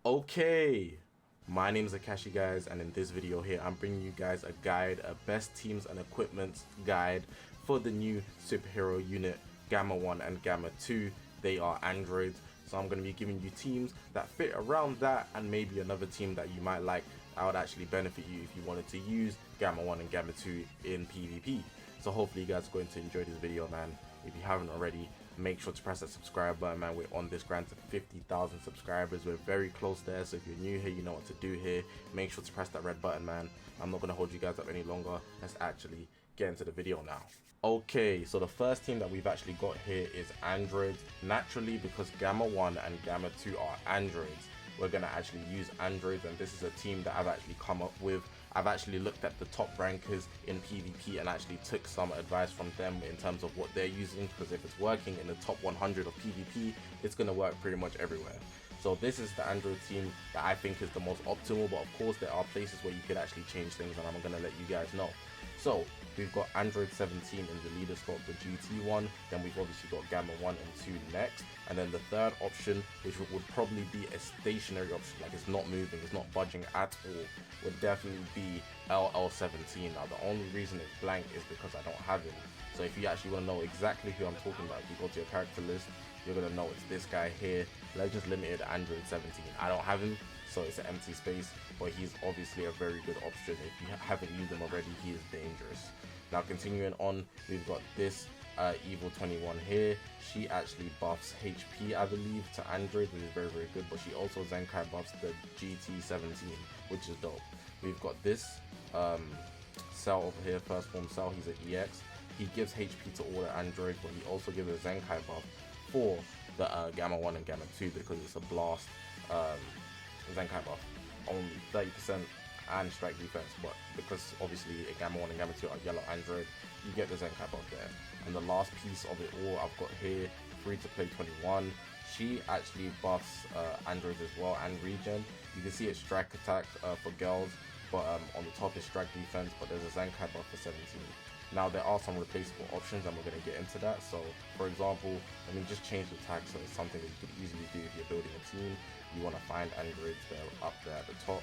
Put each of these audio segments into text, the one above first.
Okay, my name is Zakashi, guys, and in this video here I'm bringing you guys a guide, a best teams and equipment guide for the new superhero unit Gamma 1 and Gamma 2. They are androids, so I'm going to be giving you teams that fit around that and maybe another team that you might like that would actually benefit you if you wanted to use Gamma 1 and Gamma 2 in PvP. So hopefully you guys are going to enjoy this video, man. If you haven't already, make sure to press that subscribe button, man. We're on this grind to 50,000 subscribers. We're very close there, so if you're new here, you know what to do here. Make sure to press that red button, man. I'm not going to hold you guys up any longer. Let's actually get into the video now. Okay, so the first team that we've actually got here is androids. Naturally, because Gamma 1 and Gamma 2 are androids, we're going to actually use androids, and this is a team that I've actually come up with. I've actually looked at the top rankers in PvP and actually took some advice from them in terms of what they're using, because if it's working in the top 100 of PvP, it's going to work pretty much everywhere. So this is the android team that I think is the most optimal, but of course there are places where you could actually change things, and I'm going to let you guys know. So we've got Android 17 in the leader slot, the GT one, then we've obviously got Gamma 1 and 2 next, and then the third option, which would probably be a stationary option, like it's not moving, it's not budging at all, would definitely be LL17. Now the only reason it's blank is because I don't have him. So if you actually want to know exactly who I'm talking about, if you go to your character list, you're going to know it's this guy here, Legends Limited Android 17. I don't have him, so it's an empty space, but he's obviously a very good option. If you haven't used him already, he is dangerous. Now continuing on, we've got this Evil 21 here. She actually buffs HP, I believe, to Android, which is very, very good, but she also Zenkai buffs the GT17, which is dope. We've got this Cell over here, First Form Cell. He's an EX. He gives HP to all the androids, but he also gives a Zenkai buff for the Gamma 1 and Gamma 2 because it's a blast Zenkai buff, only 30% and strike defense, but because obviously a Gamma 1 and Gamma 2 are yellow android, you get the Zenkai buff there. And the last piece of it all I've got here, Free to Play 21. She actually buffs androids as well and regen. You can see it's strike attack for girls, but on the top is strike defense, but there's a Zenkai buff for 17. Now there are some replaceable options and we're going to get into that. So for example, let me just change the tag so it's something that you could easily do if you're building a team. You want to find androids, they're up there at the top.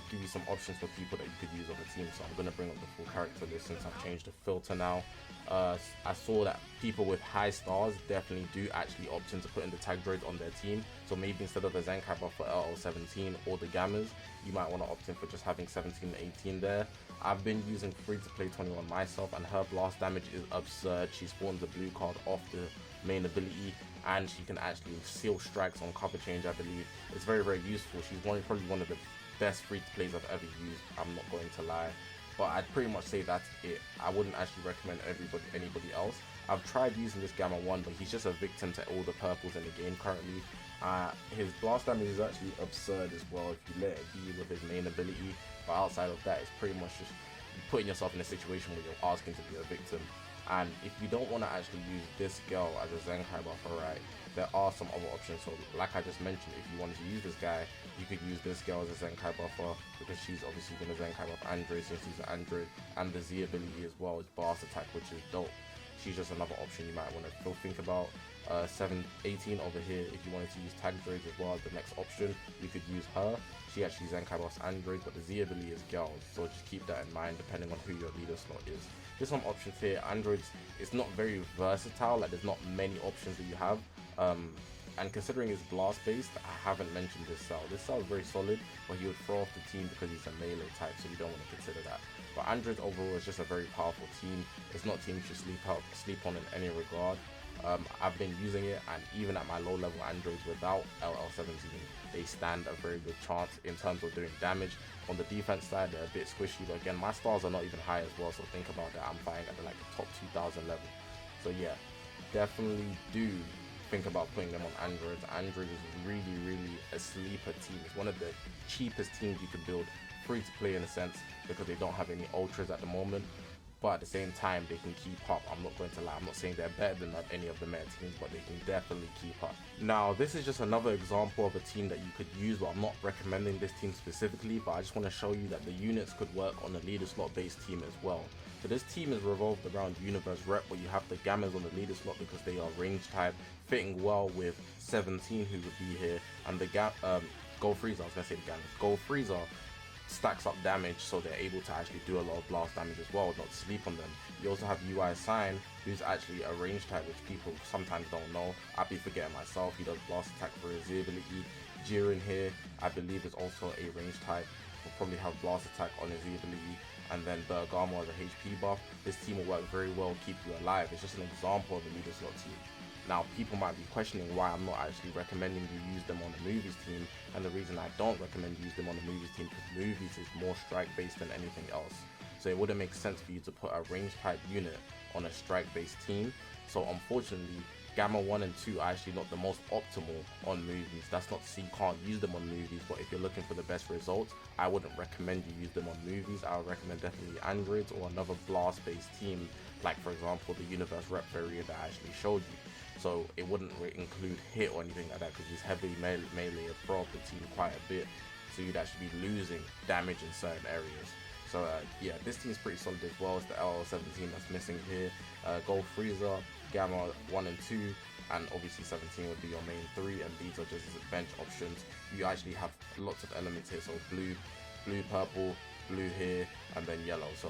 Give you some options for people that you could use on the team. So I'm going to bring up the full character list since I've changed the filter now. I saw that people with high stars definitely do actually opt in to put in the tag droids on their team. So maybe instead of the Zenkai buff for LL17 or the Gammas, you might want to opt in for just having 17 and 18 there. I've been using Free to Play 21 myself, and her blast damage is absurd. She spawns a blue card off the main ability, and she can actually seal strikes on cover change, I believe. It's very, very useful. She's probably one of the best free to plays I've ever used, I'm not going to lie, but I'd pretty much say that's it. I wouldn't actually recommend anybody else. I've tried using this Gamma 1, but he's just a victim to all the purples in the game currently. His blast damage is actually absurd as well if you let it be with his main ability, but outside of that, it's pretty much just putting yourself in a situation where you're asking to be a victim. And if you don't want to actually use this girl as a Zenkai buffer, right, there are some other options. So like I just mentioned, if you wanted to use this guy, you could use this girl as a Zenkai buffer because she's obviously going to Zenkai buff Android since she's an Android, and the Z ability as well is blast attack, which is dope. She's just another option you might want to still think about. 18 over here, if you wanted to use tag droids as well as the next option, you could use her. She actually Zenkai buffs androids, but the Z ability is girls, so just keep that in mind depending on who your leader slot is. There's some options here. Androids, it's not very versatile, like there's not many options that you have. And considering it's blast based, I haven't mentioned this Cell. This Cell is very solid, but he would throw off the team because he's a melee type, so you don't want to consider that. But Android overall is just a very powerful team. It's not a team you should sleep on in any regard. I've been using it, and even at my low level androids without LL17, they stand a very good chance in terms of doing damage. On the defense side, they're a bit squishy, but again, my stars are not even high as well, so think about that. I'm fighting at the top 2000 level. So yeah, definitely do think about putting them on androids. Android is really, really a sleeper team. It's one of the cheapest teams you can build, free to play in a sense, because they don't have any ultras at the moment, but at the same time they can keep up. I'm not going to lie, I'm not saying they're better than any of the meta teams, but they can definitely keep up. Now this is just another example of a team that you could use, but I'm not recommending this team specifically, but I just want to show you that the units could work on a leader slot based team as well. So this team is revolved around Universe Rep, where you have the Gammas on the leader slot because they are range type, fitting well with 17 who would be here, and the Gold Freezer, I was gonna say the Gammas. Gold Freezer stacks up damage, so they're able to actually do a lot of blast damage as well, not to sleep on them. You also have UI Sign, who's actually a range type, which people sometimes don't know. I'd be forgetting myself. He does blast attack for his Z ability. Jiren here, I believe, is also a range type. Will probably have blast attack on his Z ability. And then Bergamo as a HP buff. This team will work very well, keep you alive. It's just an example of a leader slot team. Now, people might be questioning why I'm not actually recommending you use them on the movies team, and the reason I don't recommend you use them on the movies team because movies is more strike based than anything else. So it wouldn't make sense for you to put a range type unit on a strike based team. So unfortunately, Gamma 1 and 2 are actually not the most optimal on movies. That's not to say you can't use them on movies, but if you're looking for the best results, I wouldn't recommend you use them on movies. I would recommend definitely androids or another blast based team, like for example the universe rep variant that I actually showed you. So it wouldn't include hit or anything like that because he's heavily melee above the team quite a bit, so you'd actually be losing damage in certain areas. So yeah, this team's pretty solid as well. It's the LL17 that's missing here. Gold Freezer, Gamma 1 and 2, and obviously 17 would be your main 3, and these are just bench options. You actually have lots of elements here, so blue, purple, blue here, and then yellow. So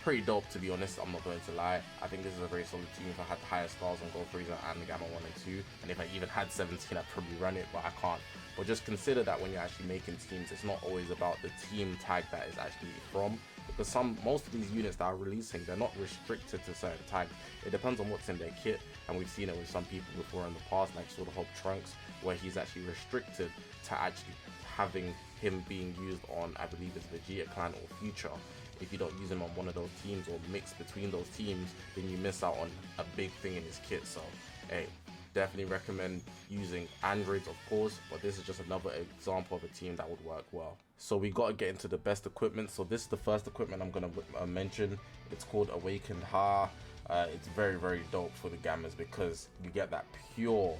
pretty dope, to be honest. I'm not going to lie. I think this is a very solid team. If I had higher stars on Gold Freezer and Gamma 1 and 2, and if I even had 17, I'd probably run it, but I can't. But just consider that when you're actually making teams, it's not always about the team tag that is actually from, because most of these units that are releasing, they're not restricted to certain tags. It depends on what's in their kit, and we've seen it with some people before in the past, like Sword of Hope Trunks, where he's actually restricted to actually having him being used on, I believe it's Vegeta Clan or Future. If you don't use him on one of those teams or mix between those teams, then you miss out on a big thing in his kit. So hey, definitely recommend using androids, of course, but this is just another example of a team that would work well. So we got to get into the best equipment. So this is the first equipment I'm going to mention. It's called Awakened Ha. It's very, very dope for the Gammas because you get that pure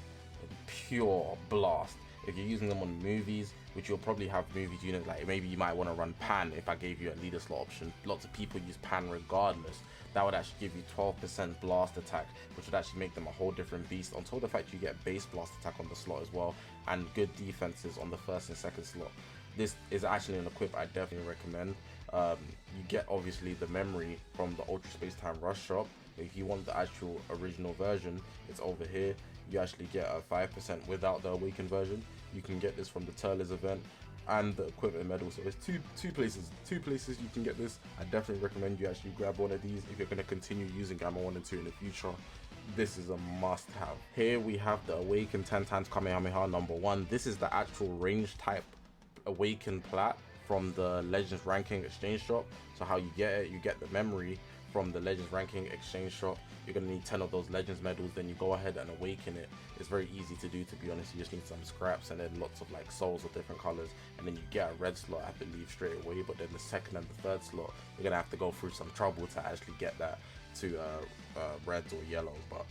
blast. If you're using them on movies, which you'll probably have movies units, like maybe you might want to run Pan if I gave you a leader slot option. Lots of people use Pan regardless. That would actually give you 12% blast attack, which would actually make them a whole different beast. On top of the fact you get base blast attack on the slot as well, and good defenses on the first and second slot. This is actually an equip I definitely recommend. You get obviously the memory from the Ultra Space Time Rush shop. If you want the actual original version, it's over here. You actually get a 5% without the Awakened version. You can get this from the Turles event and the equipment medal. So there's two places you can get this. I definitely recommend you actually grab one of these if you're going to continue using Gamma 1 and 2 in the future. This is a must have. Here we have the Awakened 10 times Kamehameha number 1. This is the actual range type Awakened plat from the Legends ranking exchange shop. So how you get it, you get the memory from the Legends ranking exchange shop. You're gonna need 10 of those Legends medals, then you go ahead and awaken it. It's very easy to do, to be honest. You just need some scraps and then lots of like souls of different colors, and then you get a red slot, I believe, straight away. But then the second and the third slot, you're gonna have to go through some trouble to actually get that to reds or yellows. But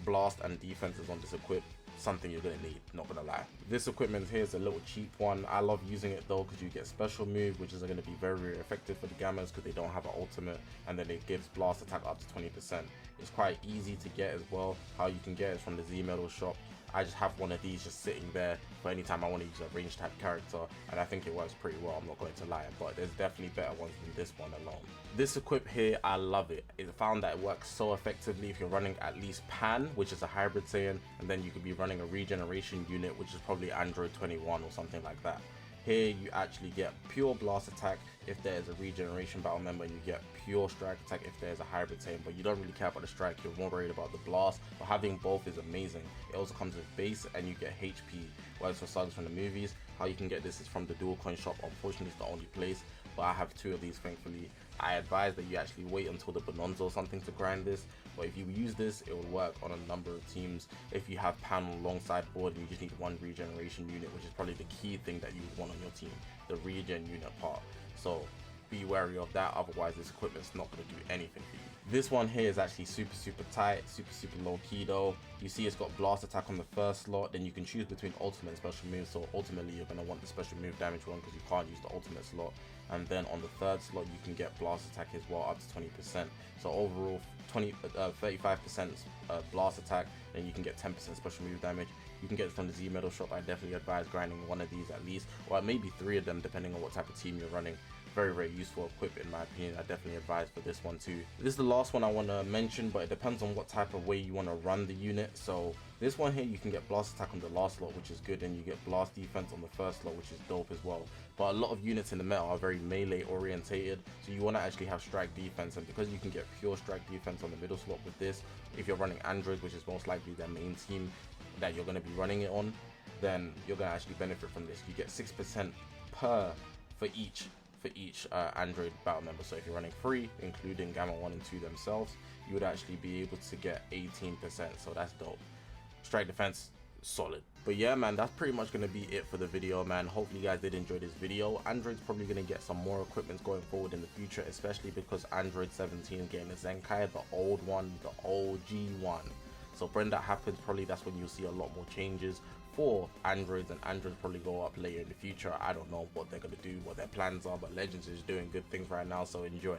blast and defenses on this equip, something you're gonna need, not gonna lie. This equipment here is a little cheap one. I love using it though because you get special move, which is gonna be very, very effective for the Gammas because they don't have an ultimate, and then it gives blast attack up to 20%. It's quite easy to get as well. How you can get it from the Z Metal shop. I just have one of these just sitting there for any time I want to use a range type character, and I think it works pretty well, I'm not going to lie, but there's definitely better ones than this one alone. This equip here, I love it. I found that it works so effectively if you're running at least Pan, which is a hybrid Saiyan, and then you could be running a regeneration unit, which is probably Android 21 or something like that. Here you actually get pure blast attack if there's a regeneration battle member, and you get pure strike attack if there's a hybrid Saiyan, but you don't really care about the strike, you're more worried about the blast. But having both is amazing. It also comes with base and you get HP. Whereas for sagas from the movies, how you can get this is from the dual coin shop. Unfortunately, it's the only place, but I have 2 of these thankfully. I advise that you actually wait until the Bonanza or something to grind this, but if you use this, it will work on a number of teams. If you have Pan alongside board and you just need one regeneration unit, which is probably the key thing that you would want on your team, the regen unit part. So be wary of that, otherwise this equipment's not going to do anything for you. This one here is actually super tight, super low key though. You see it's got blast attack on the first slot, then you can choose between ultimate and special moves, so ultimately you're going to want the special move damage one because you can't use the ultimate slot. And then on the third slot you can get blast attack as well, up to 20%. So overall 35% blast attack, then you can get 10% special move damage. You can get it from the Z Metal Shop. I definitely advise grinding one of these at least, or maybe 3 of them depending on what type of team you're running. Very, very useful equip in my opinion. I definitely advise for this one too. This is the last one I want to mention, but it depends on what type of way you want to run the unit. So this one here, you can get blast attack on the last slot, which is good, and you get blast defense on the first slot, which is dope as well. But a lot of units in the meta are very melee orientated, so you want to actually have strike defense, and because you can get pure strike defense on the middle slot with this, if you're running androids, which is most likely their main team that you're going to be running it on, then you're going to actually benefit from this. You get 6% per for each Android battle member. So if you're running 3, including Gamma 1 and 2 themselves, you would actually be able to get 18%, so that's dope. Strike defense, solid. But yeah, man, that's pretty much going to be it for the video, man. Hopefully you guys did enjoy this video. Android's probably going to get some more equipment going forward in the future, especially because Android 17 is getting a Zenkai, the old one, the OG one. So when that happens, probably that's when you'll see a lot more changes for Androids, and Androids probably go up later in the future. I don't know what they're going to do, what their plans are, but Legends is doing good things right now, so enjoy.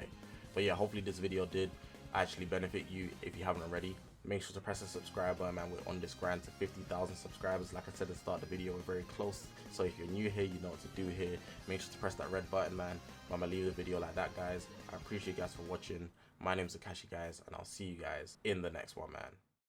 But yeah, hopefully this video did actually benefit you. If you haven't already, make sure to press the subscribe button, man. We're on this grind to 50,000 subscribers. Like I said at the start of the video, we're very close, so if you're new here, you know what to do here. Make sure to press that red button, man. I'm gonna leave the video like that, guys. I appreciate you guys for watching. My name's Zakashi, guys, and I'll see you guys in the next one, man.